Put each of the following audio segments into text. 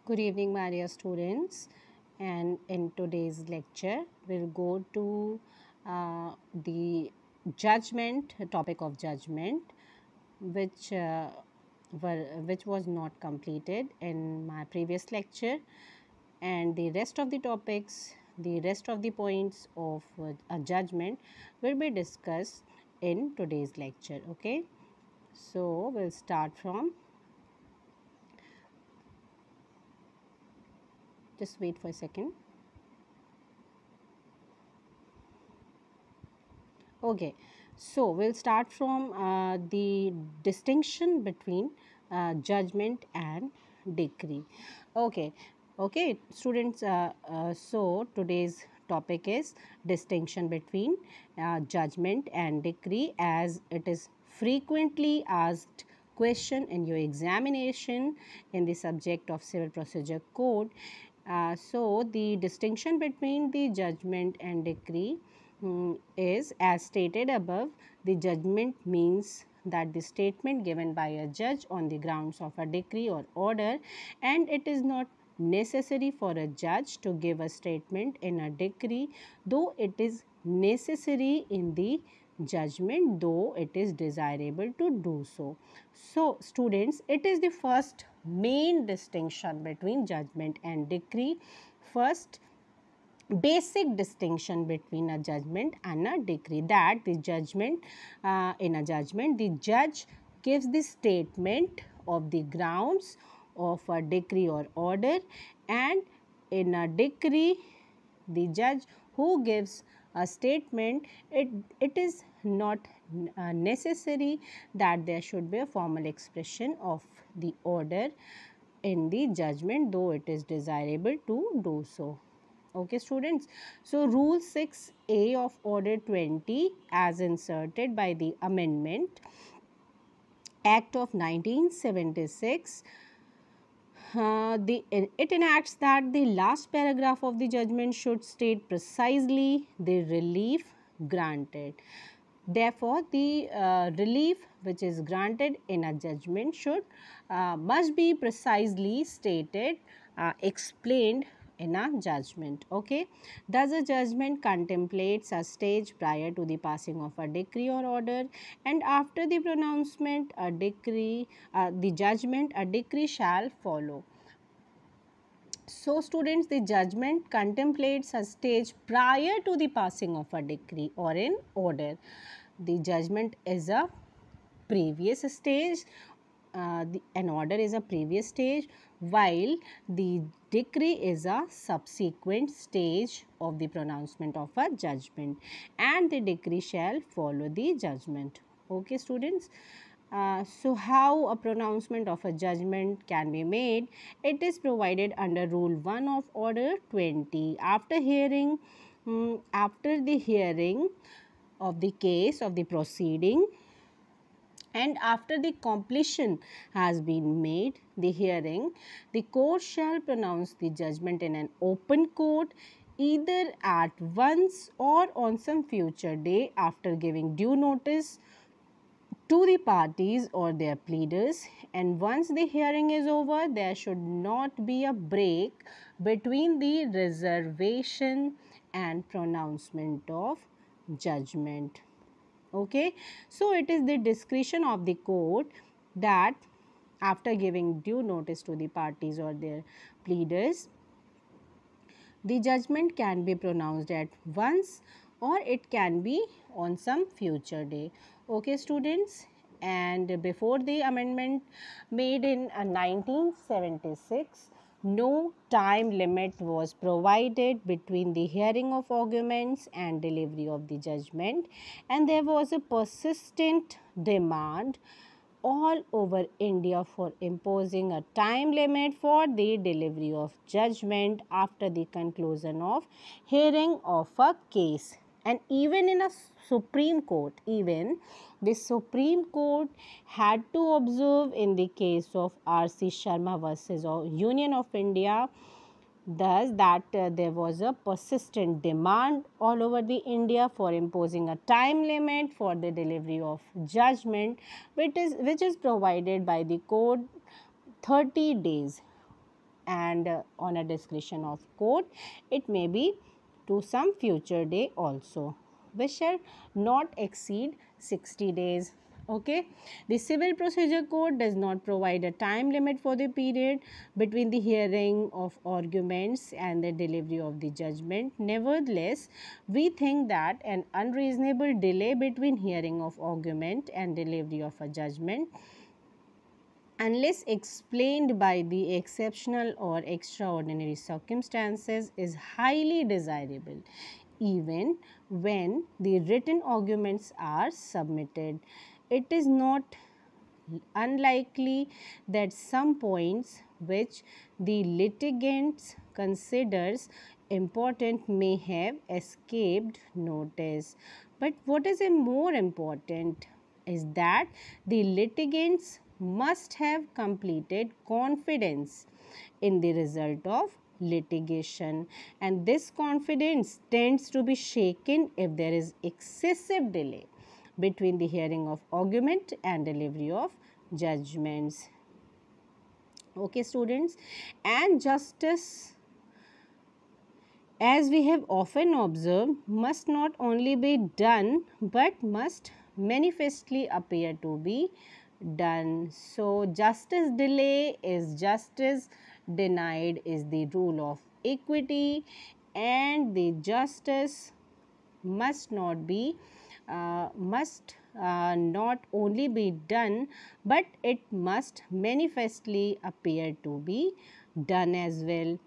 Good evening, my dear students. And in today's lecture, we'll go to the judgment topic of judgment, which which was not completed in my previous lecture, and the rest of the topics, the rest of the points of a judgment will be discussed in today's lecture. Okay, so we'll start from. Just wait for a second. Okay, so we'll start from the distinction between judgment and decree. Okay, okay, students. So today's topic is distinction between judgment and decree, as it is frequently asked question in your examination in the subject of civil procedure code. So the distinction between the judgment and decree is as stated above. The judgment means that the statement given by a judge on the grounds of a decree or order, and it is not necessary for a judge to give a statement in a decree, though it is necessary in the judgment, though it is desirable to do so. So students, it is the first main distinction between judgment and decree. First basic distinction between a judgment and a decree, that the judgment, in a judgment the judge gives the statement of the grounds of a decree or order, and in a decree the judge who gives a statement, it is not necessary that there should be a formal expression of the order in the judgment, though it is desirable to do so. Okay, students. So, Rule 6A of Order 20, as inserted by the Amendment Act of 1976, it enacts that the last paragraph of the judgment should state precisely the relief granted. Therefore, the relief which is granted in a judgment should must be precisely stated, explained in a judgment. Okay, thus a judgment contemplates a stage prior to the passing of a decree or order, and after the pronouncement a decree, the judgment, a decree shall follow. So, students, the judgment contemplates a stage prior to the passing of a decree or an order. The judgment is a previous stage, an order is a previous stage, while the decree is a subsequent stage of the pronouncement of a judgment, and the decree shall follow the judgment. Okay, students. So, how a pronouncement of a judgment can be made? It is provided under Rule 1 of Order 20. After the hearing of the case of the proceeding, and after the completion has been made, the hearing, the court shall pronounce the judgment in an open court, either at once or on some future day after giving due notice to the parties or their pleaders. And once the hearing is over, there should not be a break between the reservation and pronouncement of judgment. Okay, so it is the discretion of the court that after giving due notice to the parties or their pleaders, the judgment can be pronounced at once or it can be on some future day. Okay, students, and before the amendment made in 1976, no time limit was provided between the hearing of arguments and delivery of the judgment, and there was a persistent demand all over India for imposing a time limit for the delivery of judgment after the conclusion of hearing of a case. And even in a Supreme Court, even the Supreme Court had to observe in the case of R.C. Sharma versus Union of India, thus that there was a persistent demand all over the India for imposing a time limit for the delivery of judgment, which is provided by the code 30 days. and on a discretion of court, it may be to some future day also, which shall not exceed 60 days. Okay, the Civil Procedure Code does not provide a time limit for the period between the hearing of arguments and the delivery of the judgment. Nevertheless, we think that an unreasonable delay between hearing of argument and delivery of a judgment, unless explained by the exceptional or extraordinary circumstances, is highly desirable, even when the written arguments are submitted. It is not unlikely that some points which the litigants considers important may have escaped notice. But what is more important is that the litigants must have completed confidence in the result of litigation, and this confidence tends to be shaken if there is excessive delay between the hearing of argument and delivery of judgments. Okay, students, and justice, as we have often observed, must not only be done but must manifestly appear to be done. So, justice delay is justice denied is the rule of equity, and the justice must not only be done, but it must manifestly appear to be done as well.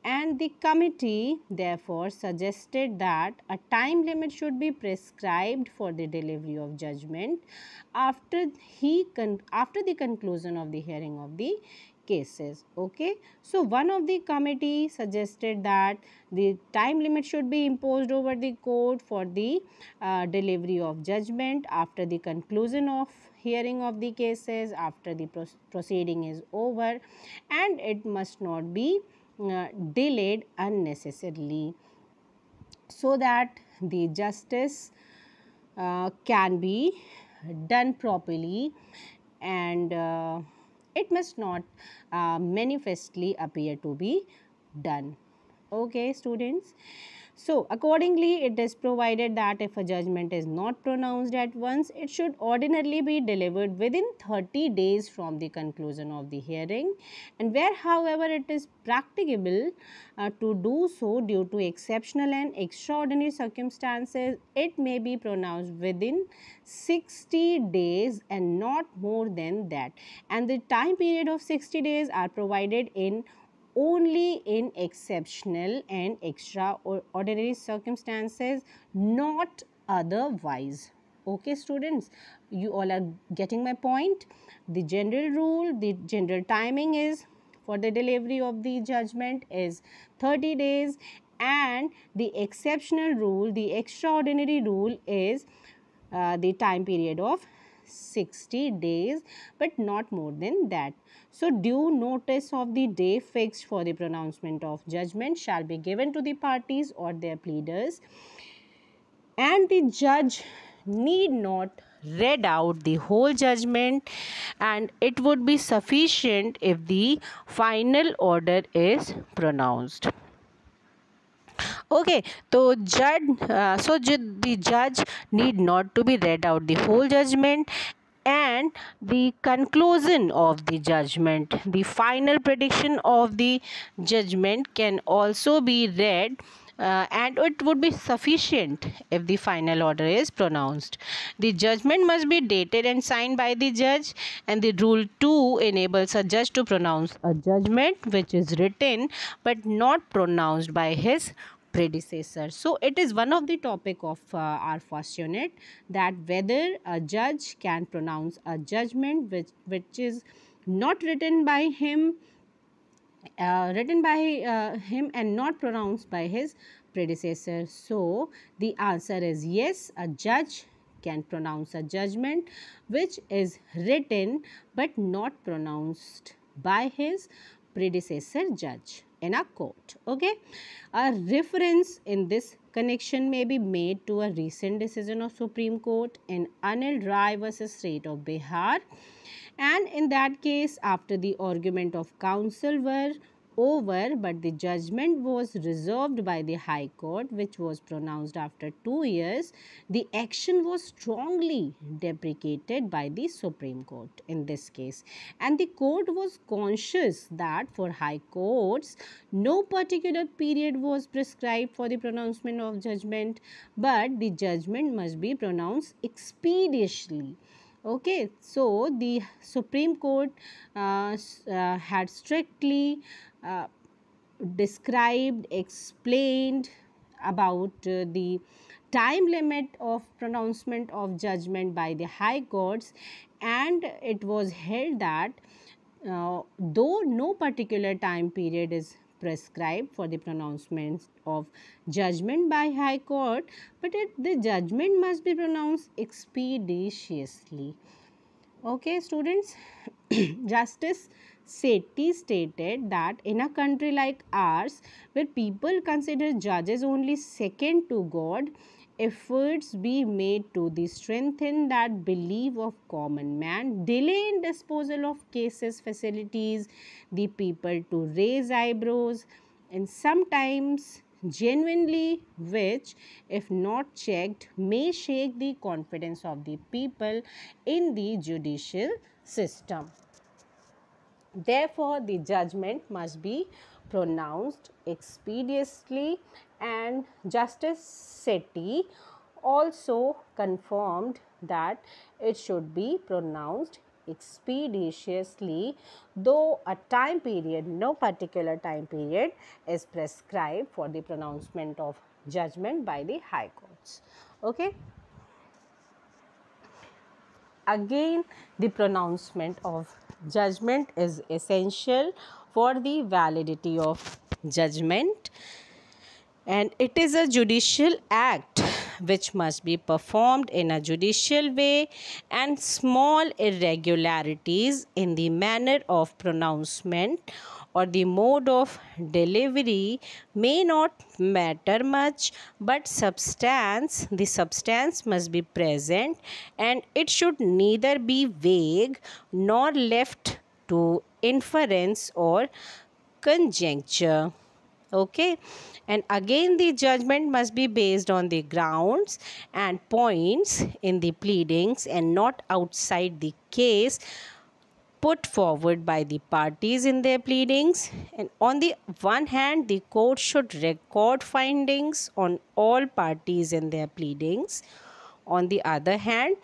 And the committee therefore suggested that a time limit should be prescribed for the delivery of judgment after after the conclusion of the hearing of the cases. Okay, so one of the committee suggested that the time limit should be imposed over the court for the delivery of judgment after the conclusion of hearing of the cases, after the proceeding is over, and it must not be delayed unnecessarily, so that the justice can be done properly, and it must not manifestly appear to be done. Okay, students. So, accordingly, it is provided that if a judgment is not pronounced at once, it should ordinarily be delivered within 30 days from the conclusion of the hearing, and where, however, it is practicable to do so due to exceptional and extraordinary circumstances, it may be pronounced within 60 days and not more than that. And the time period of 60 days are provided in only in exceptional and extraordinary circumstances, not otherwise. Okay, students, you all are getting my point. The general rule, the general timing is for the delivery of the judgment is 30 days, and the exceptional rule, the extraordinary rule is the time period of 60 days, but not more than that. So, due notice of the day fixed for the pronouncement of judgment shall be given to the parties or their pleaders, and the judge need not read out the whole judgment, and it would be sufficient if the final order is pronounced. Okay, the judge need not to be read out the whole judgment, and the conclusion of the judgment, the final prediction of the judgment can also be read, and it would be sufficient if the final order is pronounced. The judgment must be dated and signed by the judge, and the rule 2 enables a judge to pronounce a judgment which is written but not pronounced by his predecessor. So it is one of the topic of our first unit, that whether a judge can pronounce a judgment which is not written by him and not pronounced by his predecessor. So the answer is yes, a judge can pronounce a judgment which is written but not pronounced by his predecessor judge in a court. Okay, a reference in this connection may be made to a recent decision of Supreme Court in Anil Rai versus State of Bihar, and in that case, after the argument of counsel were over, but the judgment was reserved by the High Court, which was pronounced after 2 years. The action was strongly deprecated by the Supreme Court in this case. And the court was conscious that for High Courts, no particular period was prescribed for the pronouncement of judgment, but the judgment must be pronounced expeditiously. Okay, so the Supreme Court had strictly uh, described, explained about the time limit of pronouncement of judgment by the high courts, and it was held that though no particular time period is prescribed for the pronouncement of judgment by high court, but the judgment must be pronounced expeditiously. Okay, students, Justice Sethi stated that in a country like ours, where people consider judges only second to God, efforts be made to strengthen that belief of common man, delay in disposal of cases facilities the people to raise eyebrows, and sometimes genuinely, which if not checked may shake the confidence of the people in the judicial system. Therefore, the judgment must be pronounced expeditiously, and Justice Sethi also confirmed that it should be pronounced expeditiously, though a time period, no particular time period, is prescribed for the pronouncement of judgment by the high courts. Okay. Again, the pronouncement of judgment is essential for the validity of judgment, and it is a judicial act which must be performed in a judicial way, and small irregularities in the manner of pronouncement or the mode of delivery may not matter much, but the substance must be present, and it should neither be vague nor left to inference or conjecture. Okay, and again the judgment must be based on the grounds and points in the pleadings and not outside the case put forward by the parties in their pleadings. And on the one hand, the court should record findings on all parties in their pleadings. On the other hand,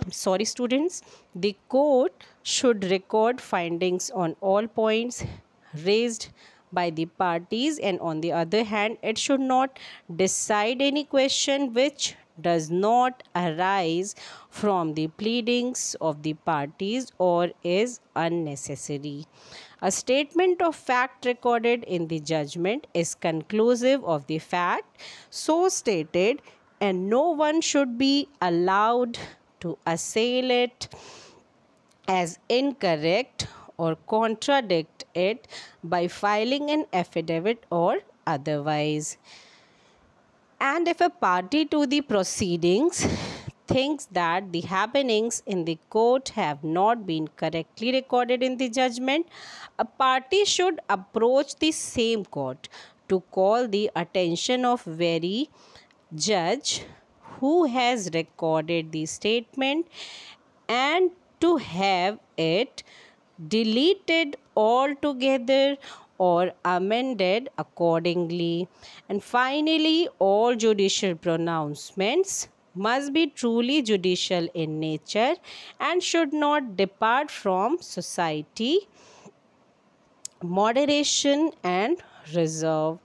sorry students, the court should record findings on all points raised by the parties, and on the other hand it should not decide any question which does not arise from the pleadings of the parties or is unnecessary. A statement of fact recorded in the judgment is conclusive of the fact so stated, and no one should be allowed to assail it as incorrect or contradict it by filing an affidavit or otherwise. And if a party to the proceedings thinks that the happenings in the court have not been correctly recorded in the judgment, a party should approach the same court to call the attention of very judge who has recorded the statement, and to have it deleted altogether or amended accordingly. And finally, all judicial pronouncements must be truly judicial in nature and should not depart from society, moderation and reserve.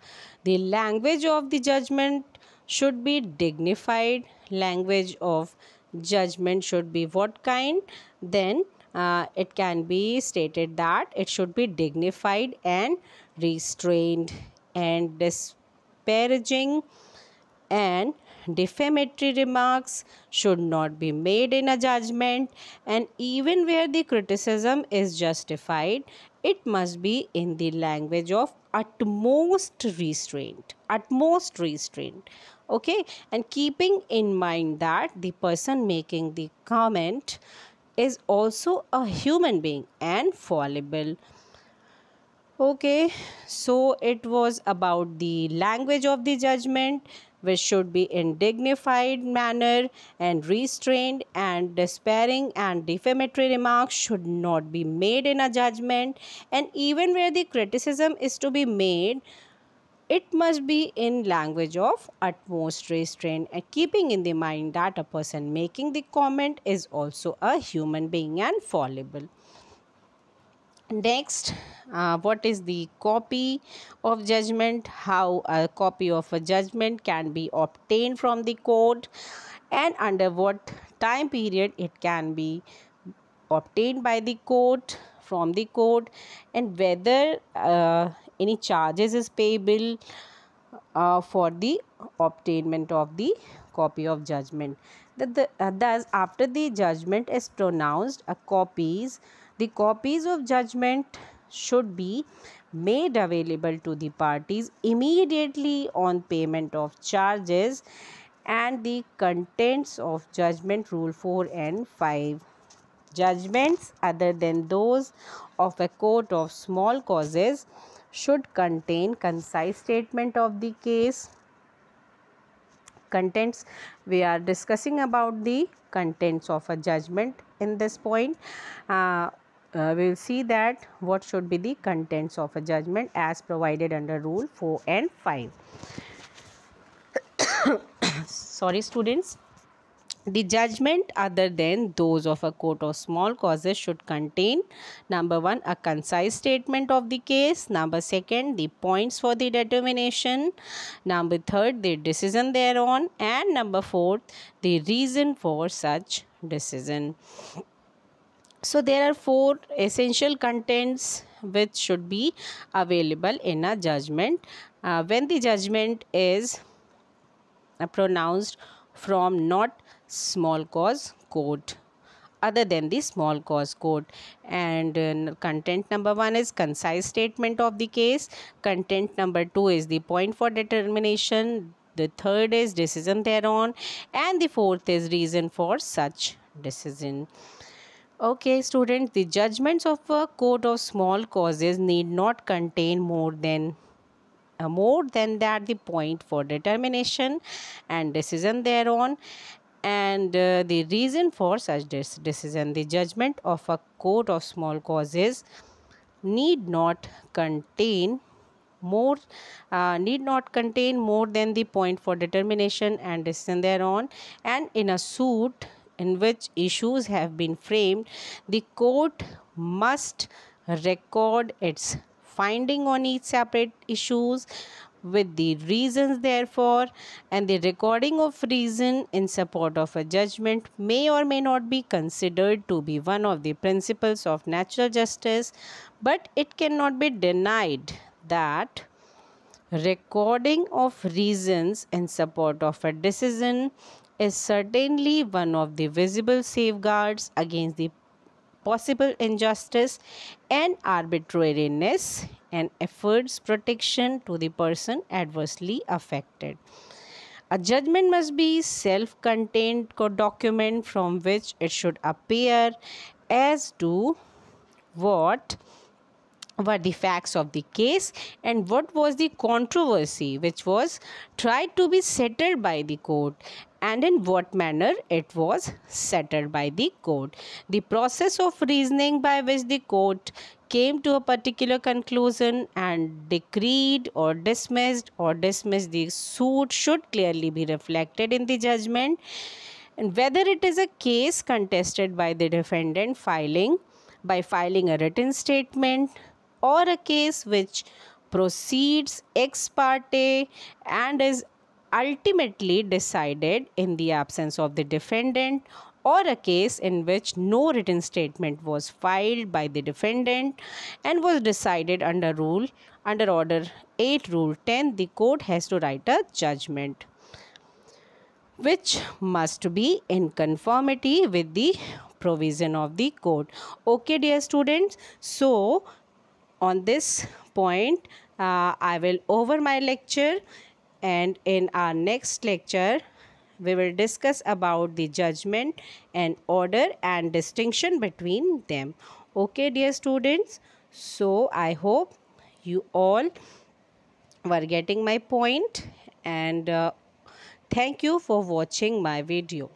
The language of the judgment should be dignified. Language of judgment should be what kind? Then it can be stated that it should be dignified and restrained, and disparaging and defamatory remarks should not be made in a judgment, and even where the criticism is justified, it must be in the language of utmost restraint. Okay, and keeping in mind that the person making the comment is also a human being and fallible. Okay, so it was about the language of the judgment, which should be in dignified manner and restrained, and despairing and defamatory remarks should not be made in a judgment. And even where the criticism is to be made, it must be in language of utmost restraint, and keeping in the mind that a person making the comment is also a human being and fallible. Next, what is the copy of judgment? How a copy of a judgment can be obtained from the court, and under what time period it can be obtained by the court, from the court, and whether any charges is payable for the obtainment of the copy of judgment. Thus, after the judgment is pronounced, the copies of judgment should be made available to the parties immediately on payment of charges, and the contents of judgment rule 4 and 5. Judgments other than those of a court of small causes should contain concise statement of the case contents. We are discussing about the contents of a judgment in this point. We will see that what should be the contents of a judgment as provided under rule 4 and 5. Sorry students. The judgment other than those of a court of small causes should contain: number 1, a concise statement of the case; number 2, the points for the determination; number 3, the decision thereon; and number 4, the reason for such decision. So there are 4 essential contents which should be available in a judgment. When the judgment is pronounced from not small cause court, other than the small cause court. And content number 1 is concise statement of the case, content number 2 is the point for determination, the third is decision thereon, and the fourth is reason for such decision. Okay students, the judgments of a court of small causes need not contain more than that the point for determination and decision thereon, and the reason for such decision. The judgment of a court of small causes need not contain more than the point for determination and decision thereon. And in a suit in which issues have been framed, the court must record its finding on each separate issues with the reasons therefore, and the recording of reason in support of a judgment may or may not be considered to be one of the principles of natural justice, but it cannot be denied that recording of reasons in support of a decision is certainly one of the visible safeguards against the possible injustice and arbitrariness, and affords protection to the person adversely affected. A judgment must be self-contained document from which it should appear as to what were the facts of the case and what was the controversy which was tried to be settled by the court, and in what manner it was settled by the court. The process of reasoning by which the court came to a particular conclusion and decreed or dismissed the suit should clearly be reflected in the judgment, and whether it is a case contested by the defendant filing a written statement, or a case which proceeds ex parte and is ultimately decided in the absence of the defendant, or a case in which no written statement was filed by the defendant and was decided under order 8 rule 10, the court has to write a judgment which must be in conformity with the provision of the court. Okay dear students, so on this point I will over my lecture, and in our next lecture we will discuss about the judgment and order and distinction between them. Okay dear students, so I hope you all were getting my point, and thank you for watching my video.